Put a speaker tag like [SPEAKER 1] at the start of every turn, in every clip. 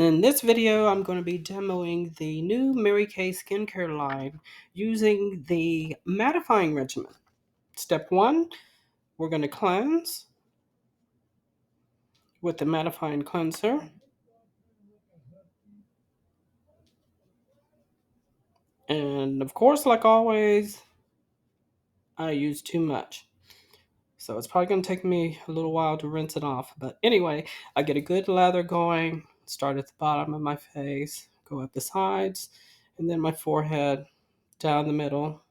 [SPEAKER 1] In this video, I'm going to be demoing the new Mary Kay skincare line using the mattifying regimen. Step 1, we're going to cleanse with the mattifying cleanser. And of course, like always, I use too much. So it's probably going to take me a little while to rinse it off. But anyway, I get a good lather going, start at the bottom of my face, go up the sides, and then my forehead, down the middle.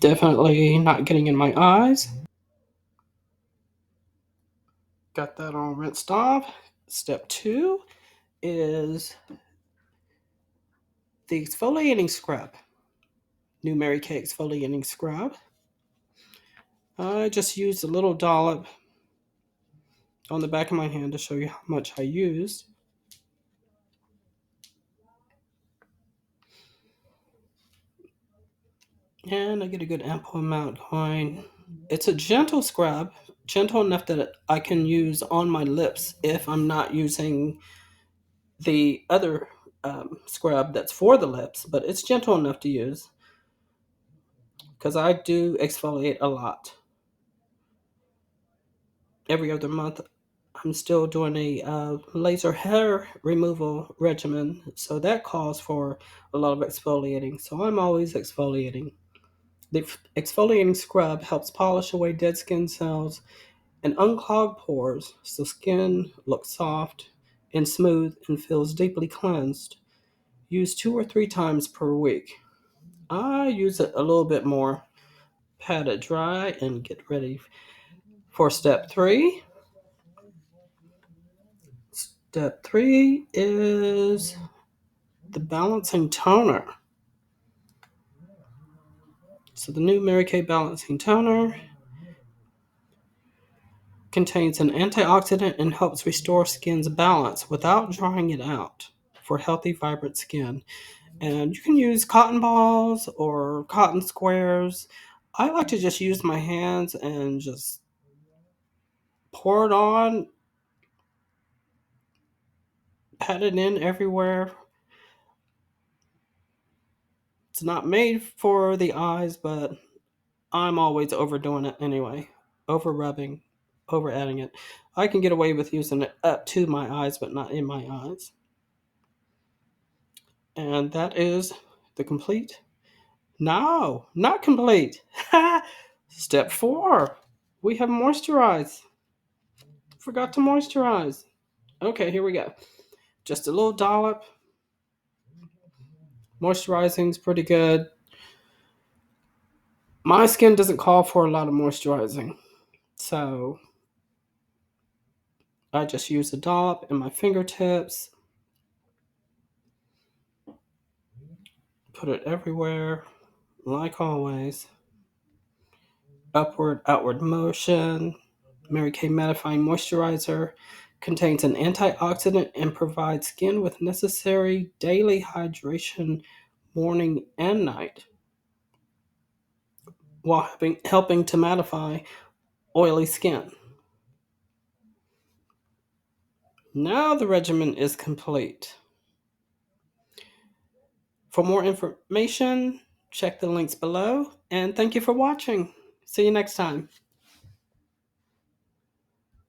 [SPEAKER 1] Definitely not getting in my eyes. Got that all rinsed off. Step 2 is the exfoliating scrub. New Mary Kay exfoliating scrub. I just used a little dollop on the back of my hand to show you how much I used. And I get a good ample amount going. It's a gentle scrub, gentle enough that I can use on my lips if I'm not using the other scrub that's for the lips, but it's gentle enough to use because I do exfoliate a lot. Every other month, I'm still doing a laser hair removal regimen, so that calls for a lot of exfoliating. So I'm always exfoliating. The exfoliating scrub helps polish away dead skin cells and unclog pores so skin looks soft and smooth and feels deeply cleansed. Use 2 or 3 times per week. I use it a little bit more. Pat it dry and get ready for step 3. Step 3 is the balancing toner. So the new Mary Kay balancing toner contains an antioxidant and helps restore skin's balance without drying it out for healthy, vibrant skin. And you can use cotton balls or cotton squares. I like to just use my hands and just pour it on, pat it in everywhere. It's not made for the eyes, but I'm always overdoing it anyway. Over rubbing, over adding it. I can get away with using it up to my eyes, but not in my eyes. And that is the complete. No, not complete. Step 4. We have moisturize. Forgot to moisturize. Okay, here we go. Just a little dollop. Moisturizing is pretty good. My skin doesn't call for a lot of moisturizing, so I just use a dollop in my fingertips. Put it everywhere, like always. Upward, outward motion. Mary Kay Mattifying Moisturizer contains an antioxidant and provides skin with necessary daily hydration morning and night while helping to mattify oily skin. Now the regimen is complete. For more information, check the links below, and thank you for watching. See you next time.